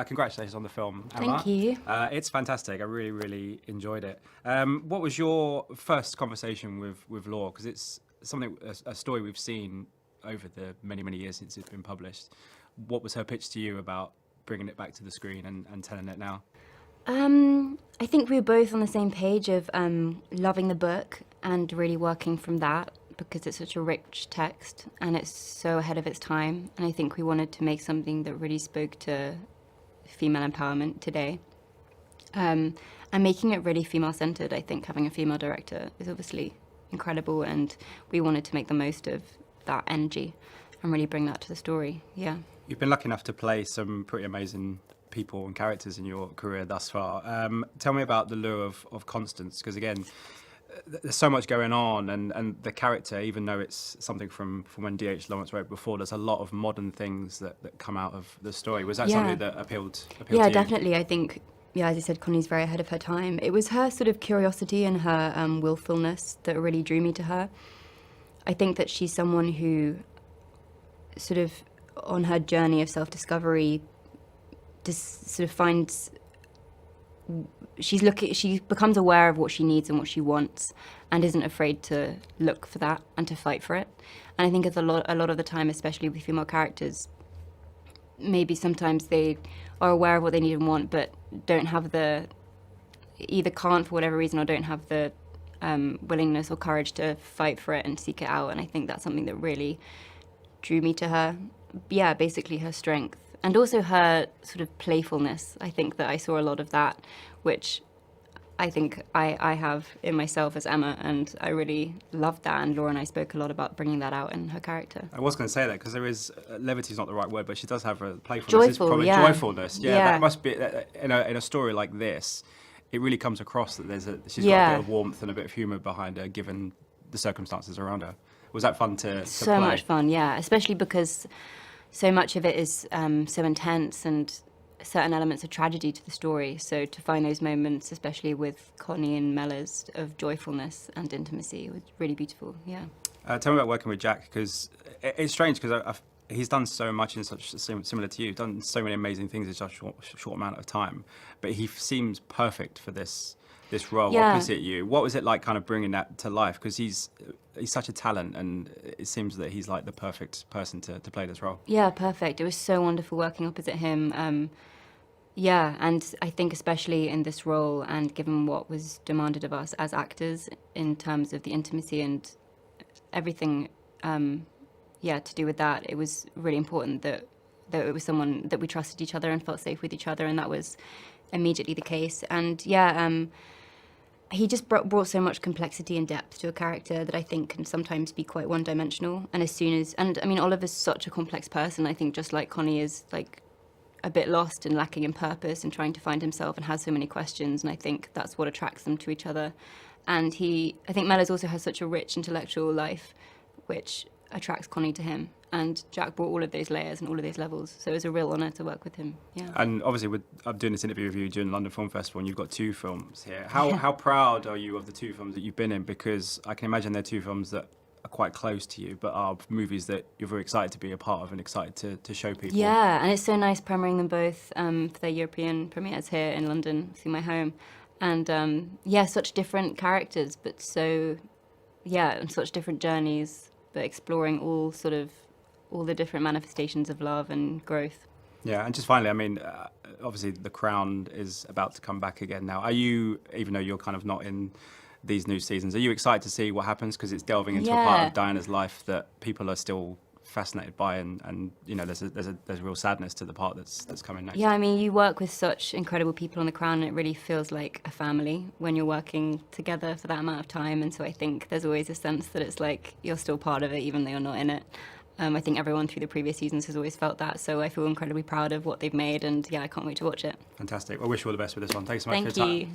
Congratulations on the film, Emma. Thank you. It's fantastic. I really, really enjoyed it. What was your first conversation with Law? Because it's a story we've seen over the many, many years since it's been published. What was her pitch to you about bringing it back to the screen and telling it now? I think we were both on the same page of loving the book and really working from that, because it's such a rich text and it's so ahead of its time. And I think we wanted to make something that really spoke to female empowerment today. And making it really female-centered. I think having a female director is obviously incredible, and we wanted to make the most of that energy and really bring that to the story. Yeah. You've been lucky enough to play some pretty amazing people and characters in your career thus far. Tell me about the lure of Constance, because again, there's so much going on, and the character, even though it's something from when D.H. Lawrence wrote before, there's a lot of modern things that come out of the story. Was that something that appealed to Yeah, you? definitely. I think, as you said, Connie's very ahead of her time. It was her sort of curiosity and her willfulness that really drew me to her. I think that she's someone who sort of, on her journey of self-discovery, just sort of finds... she becomes aware of what she needs and what she wants, and isn't afraid to look for that and to fight for it. And I think it's a lot of the time, especially with female characters, maybe sometimes they are aware of what they need and want, but don't have either can't for whatever reason, or don't have the willingness or courage to fight for it and seek it out. And I think that's something that really drew me to her. Yeah, basically her strength. And also her sort of playfulness. I think that I saw a lot of that, which I think I have in myself as Emma, and I really loved that. And Laura and I spoke a lot about bringing that out in her character. I was going to say that, because there is, levity is not the right word, but she does have a playfulness. Joyful, probably yeah. Joyfulness, yeah. That must be, in a story like this, it really comes across that she's got a bit of warmth and a bit of humour behind her, given the circumstances around her. Was that fun to play? So much fun, yeah. Especially because so much of it is so intense, and certain elements of tragedy to the story. So to find those moments, especially with Connie and Mellors, of joyfulness and intimacy, was really beautiful, yeah. Tell me about working with Jack, because it's strange, because he's done so much in such similar to you, done so many amazing things in such a short amount of time, but he seems perfect for this role opposite you. What was it like kind of bringing that to life? Because he's such a talent, and it seems that he's like the perfect person to play this role. Yeah, perfect. It was so wonderful working opposite him. Yeah, and I think especially in this role, and given what was demanded of us as actors in terms of the intimacy and everything, to do with that, it was really important that it was someone that we trusted each other and felt safe with each other, and that was immediately the case. And he just brought so much complexity and depth to a character that I think can sometimes be quite one-dimensional. And I mean, Oliver's such a complex person. I think just like Connie is like a bit lost and lacking in purpose and trying to find himself, and has so many questions. And I think that's what attracts them to each other. And I think Mellors also has such a rich intellectual life, which attracts Connie to him. And Jack brought all of those layers and all of those levels. So it was a real honour to work with him, yeah. And obviously, I'm doing this interview with you during the London Film Festival, and you've got 2 films here. How proud are you of the 2 films that you've been in? Because I can imagine they're 2 films that are quite close to you, but are movies that you're very excited to be a part of and excited to show people. Yeah, and it's so nice premiering them both for their European premieres here in London, through my home. And such different characters, but and such different journeys, but exploring all the different manifestations of love and growth. Yeah, and just finally, I mean, obviously The Crown is about to come back again now. Are you, even though you're kind of not in these new seasons, are you excited to see what happens? Because it's delving into a part of Diana's life that people are still fascinated by, and you know, there's a real sadness to the part that's coming next. Yeah, I mean, you work with such incredible people on The Crown, and it really feels like a family when you're working together for that amount of time. And so I think there's always a sense that it's like you're still part of it, even though you're not in it. I think everyone through the previous seasons has always felt that, so I feel incredibly proud of what they've made, and I can't wait to watch it. Fantastic. Well, I wish you all the best with this one. Thanks so much for your time. Thank you.